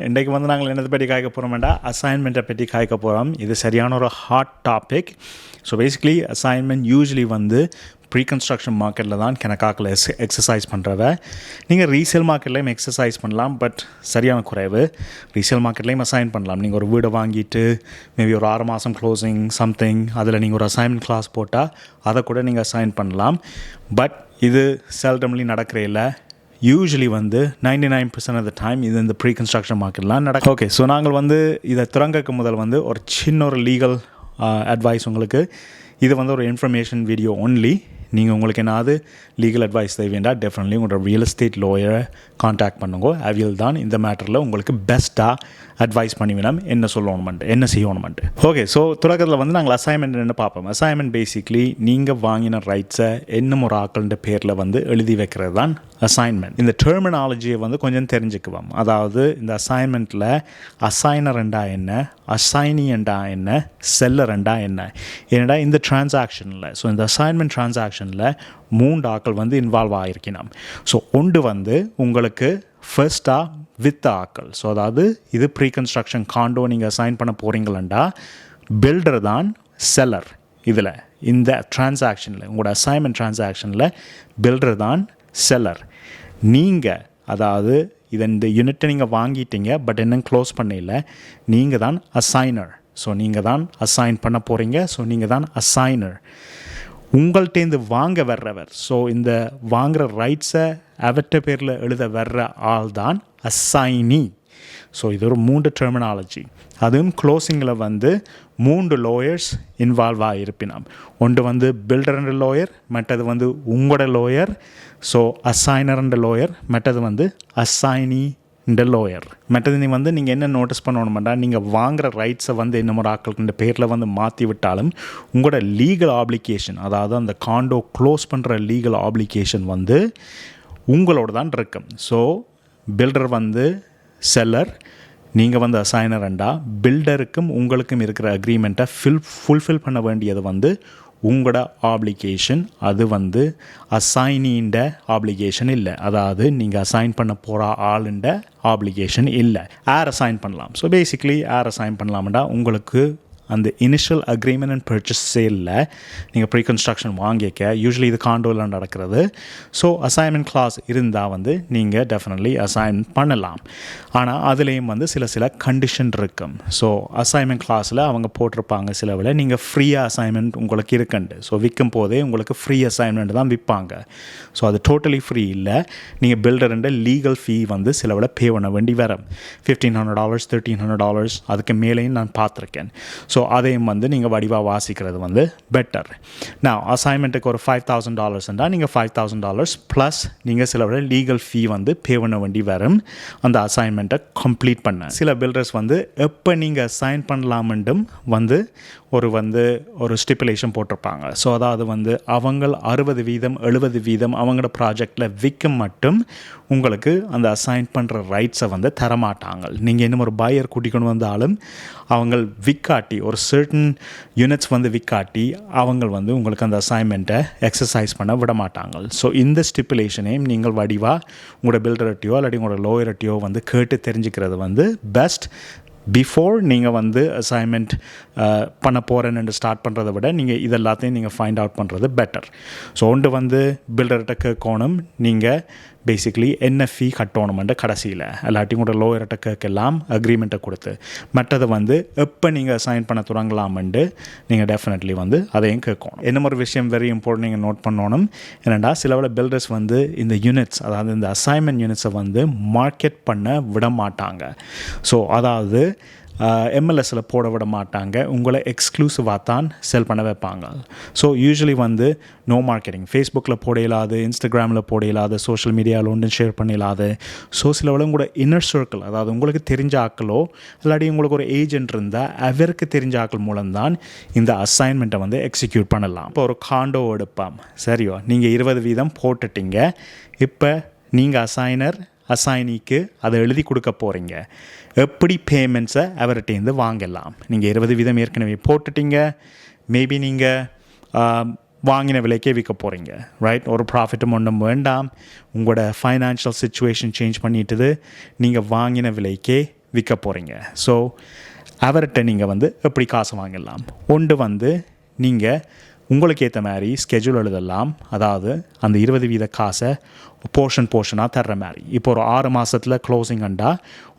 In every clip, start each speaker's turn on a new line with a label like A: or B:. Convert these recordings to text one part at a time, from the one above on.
A: இன்றைக்கு வந்து நாங்கள் என்னதை பற்றி காய்க்க போகிறோம்டா அசைன்மெண்ட்டை பற்றி காய்க்க போகிறோம். இது சரியான ஒரு hot topic. So basically assignment usually வந்து ப்ரீ கன்ஸ்ட்ரக்ஷன் மார்க்கெட்டில் தான் கணக்காக்கில் எக்ஸசைஸ் பண்ணுறவ. நீங்கள் ரீசேல் மார்க்கெட்லேயும் எக்ஸசைஸ் பண்ணலாம், பட் சரியான குறைவு. ரீசேல் மார்க்கெட்லேயும் அசைன் பண்ணலாம். நீங்கள் ஒரு வீடை வாங்கிட்டு மேபி ஒரு 6 மாதம் க்ளோசிங் சம்திங், அதில் நீங்கள் ஒரு அசைன்மெண்ட் கிளாஸ் போட்டால் அதை கூட நீங்கள் அசைன் பண்ணலாம். பட் இது செல்டம்லி நடக்கிற இல்லை. யூஸ்வலி வந்து 99% ஆஃப் த டைம் இது இந்த ப்ரீ கன்ஸ்ட்ரக்ஷன் மார்க்கெட்லாம் நடக்கும். ஓகே, ஸோ நாங்கள் வந்து இதை திறங்கக்கு முதல் வந்து ஒரு சின்ன ஒரு லீகல் அட்வைஸ் உங்களுக்கு. இது வந்து ஒரு இன்ஃபர்மேஷன் வீடியோ ஒன்லி. நீங்கள் உங்களுக்கு என்னாவது லீகல் அட்வைஸ் தேவையா டெஃபினெட்லி உங்களோட ரியல் எஸ்டேட் லோயரை காண்டாக்ட் பண்ணுங்க. அவியல் தான் இந்த மேட்டரில் உங்களுக்கு பெஸ்ட்டாக அட்வைஸ் பண்ணிவிடும் என்ன சொல்லணுமெண்ட் என்ன செய்யணுமெண்ட். ஓகே, ஸோ தொடக்கத்தில் வந்து நாங்கள் அசைன்மெண்ட் என்ன பார்ப்போம். அசைன்மெண்ட் பேசிக்லி நீங்கள் வாங்கின ரைட்ஸை என்ன ஒரு ஆக்கள்ன்ற பேரில் வந்து எழுதி வைக்கிறது தான் அசைன்மெண்ட். இந்த டெர்மினாலஜியை வந்து கொஞ்சம் தெரிஞ்சுக்குவோம். அதாவது இந்த அசைன்மெண்ட்டில் அசைனர்ண்டா என்ன, அசைனியண்டா என்ன, செல்லரண்டா என்ன. ஏன்னா இந்த டிரான்சாக்ஷனில் ஸோ இந்த அசைன்மெண்ட் டிரான்சாக்ஷனில் 3 ஆக்கள் வந்து இன்வால்வ் ஆகிருக்கணும். ஸோ ஒன்று வந்து உங்களுக்கு ஃபர்ஸ்ட்டாக வித் ஆக்கள். ஸோ அதாவது இது ப்ரீ கன்ஸ்ட்ரக்ஷன் காண்டோ நீங்கள் அசைன் பண்ண போகிறீங்களா, பில்டர் தான் செல்லர். இதில் இந்த டிரான்சாக்ஷனில் உங்களோட அசைன்மெண்ட் டிரான்சாக்ஷனில் பில்டர் தான் செல்லர். நீங்கள் அதாவது இந்த யூனிட்டை நீங்கள் வாங்கிட்டீங்க, பட் இன்னும் க்ளோஸ் பண்ணல, நீங்கள் தான் அசைனர். ஸோ நீங்கள் தான் அசைன் பண்ண போகிறீங்க. ஸோ நீங்கள் தான் அசைனர். உங்கள்கிட்டேருந்து வாங்க வர்றவர், ஸோ இந்த வாங்குகிற ரைட்ஸை அவற்ற பேரில் எழுத வர்ற ஆள் தான் அசைனி. ஸோ இது ஒரு 3 டெர்மினாலஜி. அதுவும் க்ளோசிங்கில் வந்து 3 லாயர்ஸ் இன்வால்வ் ஆகிருப்பினோம். ஒன்று வந்து பில்டர்ன்ற லாயர், மற்றது வந்து உங்களோட லாயர், ஸோ அசைனர்ன்ற லாயர், மற்றது வந்து அசைனி இந்த லோயர். மற்றது நீங்கள் என்ன நோட்டீஸ் பண்ணணுமெண்டா, நீங்கள் வாங்குகிற ரைட்ஸை வந்து என்ன ஆக்களுக்கு பேரில் வந்து மாற்றி விட்டாலும் உங்களோட லீகல் ஆப்ளிகேஷன், அதாவது அந்த காண்டோ க்ளோஸ் பண்ணுற லீகல் ஆப்ளிகேஷன் வந்து உங்களோட தான் இருக்கும். ஸோ பில்டர் வந்து செல்லர், நீங்கள் வந்து அசைனர்ண்டா, பில்டருக்கும் உங்களுக்கும் இருக்கிற அக்ரிமெண்ட்டை ஃபுல்ஃபில் பண்ண வேண்டியது வந்து உங்களோட ஆப்ளிகேஷன். அது வந்து அசைனின்ற ஆப்ளிகேஷன் இல்லை. அதாவது நீங்கள் அசைன் பண்ண போகிற ஆளுண்ட ஆப்ளிகேஷன் இல்லை. ஏர் அசைன் பண்ணலாம். ஸோ பேசிக்லி ஏர் அசைன் பண்ணலாம்டா உங்களுக்கு அந்த இனிஷியல் அக்ரிமெண்ட் அண்ட் பர்ச்சேஸ் சேலில் நீங்கள் ப்ரீ கன்ஸ்ட்ரக்ஷன் வாங்கிக்க, யூஸ்வலி இது காண்டோவில் நடக்கிறது. ஸோ அசைன்மெண்ட் கிளாஸ் இருந்தால் வந்து நீங்கள் டெஃபினெட்லி அசைன் பண்ணலாம். ஆனால் அதுலேயும் வந்து சில கண்டிஷன் இருக்கும். ஸோ அசைன்மெண்ட் கிளாஸில் அவங்க போட்டிருப்பாங்க சிலவில் நீங்கள் ஃப்ரீயாக அசைன்மெண்ட் உங்களுக்கு இருக்குண்டு. ஸோ விற்கும் போதே உங்களுக்கு ஃப்ரீ அசைன்மெண்ட் தான் விற்பாங்க. ஸோ அது டோட்டலி ஃப்ரீ இல்லை. நீங்கள் பில்டர்ன்ற லீகல் ஃபீ வந்து சிலவில் பே பண்ண வேண்டி வரும். $1,500 $1,300 அதுக்கு மேலேயும் நான் பார்த்துருக்கேன். ஸோ அதையும் வந்து நீங்கள் வடிவாக வாசிக்கிறது வந்து பெட்டர். நான் அசைன்மெண்ட்டுக்கு ஒரு $5,000 நீங்கள் $5,000 ப்ளஸ் நீங்கள் சில லீகல் ஃபீ வந்து பே பண்ண வேண்டி வரும் அந்த அசைன்மெண்ட்டை கம்ப்ளீட் பண்ண. சில பில்டர்ஸ் வந்து எப்போ நீங்கள் அசைன் பண்ணலாமெண்டும் வந்து ஒரு ஸ்டிப்புலேஷன் போட்டிருப்பாங்க. ஸோ அதாவது வந்து அவங்க 60% 70% அவங்களோட ப்ராஜெக்டில் விற்க மட்டும் உங்களுக்கு அந்த அசைன் பண்ணுற ரைட்ஸை வந்து தரமாட்டாங்க. நீங்கள் இன்னும் ஒரு பையர் கூட்டிக்கொண்டு வந்தாலும் அவங்க விற்காட்டி ஒரு சர்டன் யூனிட்ஸ் வந்து விற்காட்டி அவங்க வந்து உங்களுக்கு அந்த அசைன்மெண்ட்டை எக்ஸசைஸ் பண்ண விட மாட்டாங்க. ஸோ இந்த ஸ்டிப்புலேஷனையும் நீங்கள் வடிவாக உங்களோட பில்டர்ட்டியோ இல்லாட்டி உங்களோட லோயர்ட்டியோ வந்து கேட்டு தெரிஞ்சுக்கிறது வந்து பெஸ்ட். பிஃபோர் நீங்கள் வந்து அசைன்மெண்ட் பண்ண போகிறேன்னு ஸ்டார்ட் பண்ணுறதை விட நீங்கள் இது எல்லாத்தையும் நீங்கள் ஃபைண்ட் அவுட் பண்ணுறது பெட்டர். ஸோ ஒன்று வந்து பில்டர்கிட்ட கேட்கணும் நீங்கள் பேசிக்லி என்ன ஃபீ கட்டணுமெண்டு கடைசியில், இல்லாட்டி கூட லோயர்கிட்ட கேட்கலாம் அக்ரிமெண்ட்டை கொடுத்து. மற்றது வந்து எப்போ நீங்கள் அசைன் பண்ண தொடங்கலாமெண்டு நீங்கள் டெஃபினெட்லி வந்து அதையும் கேட்கணும். என்ன ஒரு விஷயம் வெரி இம்பார்ட்டன்ட் நீங்கள் நோட் பண்ணணும் என்னென்னா, சில பில்டர்ஸ் வந்து இந்த யூனிட்ஸ், அதாவது இந்த அசைன்மெண்ட் யூனிட்ஸை வந்து மார்க்கெட் பண்ண விட மாட்டாங்க. ஸோ அதாவது எம்எல்எஸில் போட விட மாட்டாங்க. உங்களை எக்ஸ்க்ளூசிவாக தான் செல் பண்ண வைப்பாங்க. ஸோ யூஸ்வலி வந்து நோ மார்க்கெட்டிங், ஃபேஸ்புக்கில் போட இயலாது, இன்ஸ்டாகிராமில் போட இயலாது, சோஷியல் மீடியாவில் ஒன்றும் ஷேர் பண்ண இயலாது. ஸோ சில உங்களோட இன்னர் சர்க்கிள், அதாவது உங்களுக்கு தெரிஞ்ச ஆக்களோ இல்லாட்டி உங்களுக்கு ஒரு ஏஜென்ட் இருந்தால் அவருக்கு தெரிஞ்ச ஆக்கள் மூலம்தான் இந்த அசைன்மெண்ட்டை வந்து எக்ஸிக்யூட் பண்ணலாம். இப்போ ஒரு காண்டோ எடுப்பாம், சரியோ, நீங்கள் 20% போட்டுட்டீங்க. இப்போ நீங்கள் அசைனிக்கு அதை எழுதி கொடுக்க போகிறீங்க. எப்படி பேமெண்ட்ஸை அவர்கிட்டேருந்து வாங்கலாம். நீங்கள் 20% ஏற்கனவே போட்டுட்டீங்க. மேபி நீங்கள் வாங்கின விலைக்கே விற்க போகிறீங்க, ரைட்? ஒரு ப்ராஃபிட்டும் ஒன்றும் வேண்டாம். உங்களோட ஃபைனான்ஷியல் சிச்சுவேஷன் சேஞ்ச் பண்ணிட்டுது. நீங்கள் வாங்கின விலைக்கே விற்க போகிறீங்க. ஸோ அவர்கிட்ட நீங்கள் வந்து எப்படி காசு வாங்கிடலாம்? ஒன்று வந்து நீங்கள் உங்களுக்கு ஏற்ற மாதிரி ஸ்கெட்யூல் எழுதலாம். அதாவது அந்த 20% காசை போர்ஷனாக தர்ற மாதிரி. இப்போ ஒரு 6 மாதத்தில் க்ளோசிங் அண்டா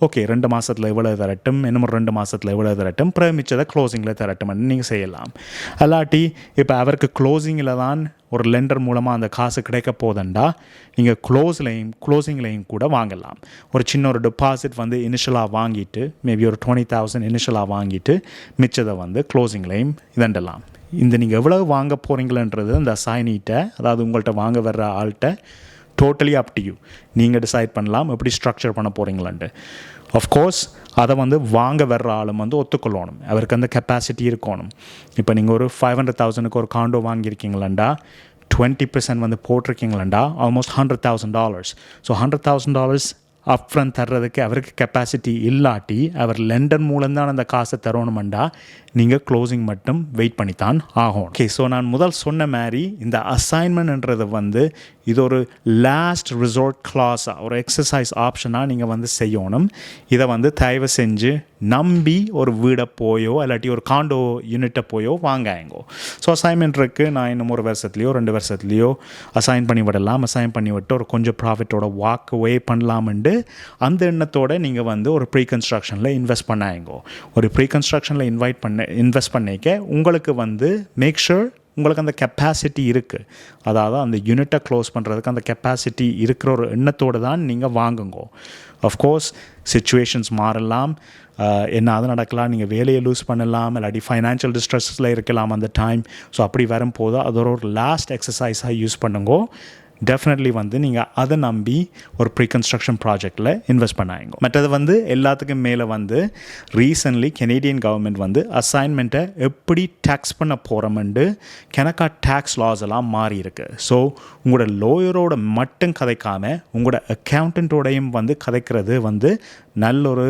A: ஓகே 2 மாதத்தில் எவ்வளோ தரட்டும், இன்னும் ஒரு 2 மாதத்தில் எவ்வளோ தரட்டும், மிச்சதை க்ளோசிங்கில் தரட்டும்னு நீங்கள் செய்யலாம். அல்லாட்டி இப்போ அவருக்கு க்ளோசிங்கில் தான் ஒரு லெண்டர் மூலமாக அந்த காசு கிடைக்க போதண்டா நீங்கள் க்ளோசிங்லேயும் கூட வாங்கலாம். ஒரு சின்ன ஒரு டெபாசிட் வந்து இனிஷியலாக வாங்கிட்டு மேபி ஒரு 20,000 இனிஷியலாக வாங்கிட்டு மிச்சதை வந்து க்ளோசிங்லேயும் இதண்டலாம். இந்த நீங்கள் எவ்வளவு வாங்க போகிறீங்களன்றது அந்த அசைனிகிட்ட, அதாவது உங்கள்கிட்ட வாங்க வர்ற ஆள்கிட்ட டோட்டலி அப் டு யூ. நீங்கள் டிசைட் பண்ணலாம் எப்படி ஸ்ட்ரக்சர் பண்ண போகிறீங்களான்ட்டு. ஆஃப்கோர்ஸ் அதை வந்து வாங்க வர்ற ஆளும் வந்து ஒத்துக்கொள்ளணும், அவருக்கு அந்த கெப்பாசிட்டி இருக்கணும். இப்போ நீங்கள் ஒரு 500,000க்கு ஒரு காண்டோ வாங்கியிருக்கீங்களாண்டா 20% வந்து போட்டிருக்கீங்களாண்டா ஆல்மோஸ்ட் $100,000. ஸோ $100,000 அப்ஃப்ரண்ட் தர்றதுக்கு அவருக்கு கெப்பாசிட்டி இல்லாட்டி அவர் லெண்டர் மூலம்தான் அந்த காசை தரணுமெண்டா நீங்கள் க்ளோசிங் மட்டும் வெயிட் பண்ணித்தான் ஆகும். ஓகே, ஸோ நான் முதல் சொன்ன மாதிரி இந்த அசைன்மெண்ட்ன்றது வந்து இது ஒரு லாஸ்ட் ரிசோர்ட் கிளாஸாக, ஒரு எக்ஸசைஸ் ஆப்ஷனாக நீங்கள் வந்து செய்யணும். இதை வந்து தயவு செஞ்சு நம்பி ஒரு வீடை போயோ இல்லாட்டி ஒரு காண்டோ யூனிட்டை போயோ வாங்காயங்கோ. ஸோ அசைன்மெண்ட் இருக்குது, நான் இன்னும் 1 வருஷத்துலையோ 2 வருஷத்துலையோ அசைன் பண்ணி விடலாம், அசைன் பண்ணி விட்டு ஒரு கொஞ்சம் ப்ராஃபிட்டோட வாக் அவே பண்ணலாம்ண்டு அந்த எண்ணத்தோடு நீங்கள் வந்து ஒரு ப்ரீ கன்ஸ்ட்ரக்ஷனில் இன்வெஸ்ட் பண்ணாயங்கோ. ஒரு ப்ரீ கன்ஸ்ட்ரக்ஷனில் இன்வெஸ்ட் பண்ணிக்க உங்களுக்கு வந்து மேக் ஷூர் உங்களுக்கு அந்த கெப்பாசிட்டி இருக்குது. அதாவது அந்த யூனிட்டை க்ளோஸ் பண்ணுறதுக்கு அந்த கெப்பாசிட்டி இருக்கிற ஒரு எண்ணத்தோடு தான் நீங்கள் வாங்குங்கோ. ஆஃப்கோர்ஸ் சிச்சுவேஷன்ஸ் மாறலாம், என்ன நடக்கலாம், நீங்கள் வேலையை லூஸ் பண்ணலாம், இல்லாட்டி ஃபைனான்ஷியல் டிஸ்ட்ரெஸில் இருக்கலாம் அந்த டைம். ஸோ அப்படி வரும்போது அது ஒரு லாஸ்ட் எக்ஸசைஸாக யூஸ் பண்ணுங்கோ. டெஃபினெட்லி வந்து நீங்கள் அதை நம்பி ஒரு ப்ரீ கன்ஸ்ட்ரக்ஷன் ப்ராஜெக்டில் இன்வெஸ்ட் பண்ணாங்க. மற்றது வந்து எல்லாத்துக்கும் மேலே வந்து ரீசன்ட்லி கெனேடியன் கவர்மெண்ட் வந்து அசைன்மெண்ட்டை எப்படி டேக்ஸ் பண்ண போகிறோம்ண்டு கணக்கா டேக்ஸ் லாஸ் எல்லாம் மாறி இருக்கு. ஸோ உங்களோட லோயரோட மட்டும் கதைக்காமல் உங்களோட அக்கௌண்டண்ட்டோடையும் வந்து கதைக்கிறது வந்து நல்ல ஒரு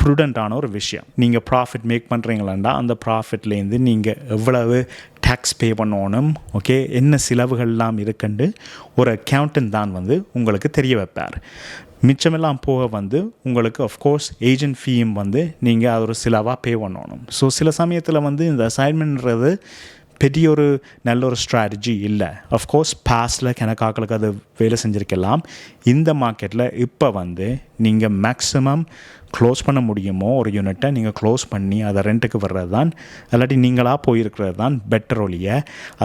A: ப்ரூடண்ட்டான ஒரு விஷயம். நீங்கள் ப்ராஃபிட் மேக் பண்ணுறீங்களாண்டா அந்த ப்ராஃபிட்லேருந்து நீங்கள் எவ்வளவு டேக்ஸ் பே பண்ணணும், ஓகே, என்ன செலவுகள்லாம் இருக்குண்டு ஒரு அக்கௌண்டன்ட் தான் வந்து உங்களுக்கு தெரிய வைப்பார். மிச்சமெல்லாம் போக வந்து உங்களுக்கு ஆஃப்கோர்ஸ் ஏஜென்ட் ஃபீயும் வந்து நீங்கள் அது ஒரு செலவாக பே பண்ணணும். ஸோ சில சமயத்தில் வந்து இந்த அசைன்மெண்ட்ன்றது பெரிய ஒரு நல்ல ஒரு ஸ்ட்ராட்டஜி இல்லை. ஆஃப்கோர்ஸ் பாஸ்டில் கணக்காக்களுக்கு அது வேலை செஞ்சுருக்கலாம். இந்த மார்க்கெட்டில் இப்போ வந்து நீங்கள் மேக்ஸிமம் க்ளோஸ் பண்ண முடியுமோ ஒரு யூனிட்டை நீங்கள் க்ளோஸ் பண்ணி அதை ரெண்ட்டுக்கு வர்றது தான், இல்லாட்டி நீங்களாக போயிருக்கிறது தான் பெட்டர். ஒழிய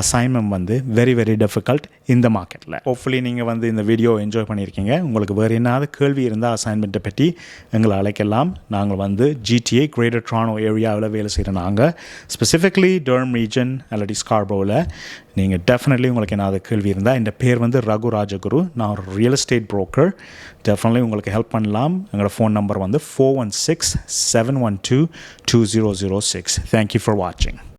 A: அசைன்மெண்ட் வந்து வெரி வெரி டிஃபிகல்ட் இந்த மார்க்கெட்டில். ஹோப்ஃபுல்லி நீங்கள் வந்து இந்த வீடியோ என்ஜாய் பண்ணியிருக்கீங்க. உங்களுக்கு வேறு என்னது கேள்வி இருந்தால் அசைன்மெண்ட்டை பற்றி எங்களை அழைக்கலாம். நாங்கள் வந்து GTA கிரேட்டர் டொரண்டோ ஏரியாவில் வேலை செய்கிறோம். நாங்கள் ஸ்பெசிஃபிக்லி டர்ம் ரீஜன் இல்லாட்டி ஸ்கார்பரோவில். நீங்கள் டெஃபினெட்லி உங்களுக்கு என்னது கேள்வி இருந்தால், என் பேர் வந்து ரகு ராஜகுரு, நான் ஒரு ரியல் எஸ்டேட் புரோக்கர். டெஃபினெட்லி உங்களுக்கு ஹெல்ப் பண்ணலாம். எங்களோட ஃபோன் நம்பர் வந்து 416-712-2006. Thank you for watching.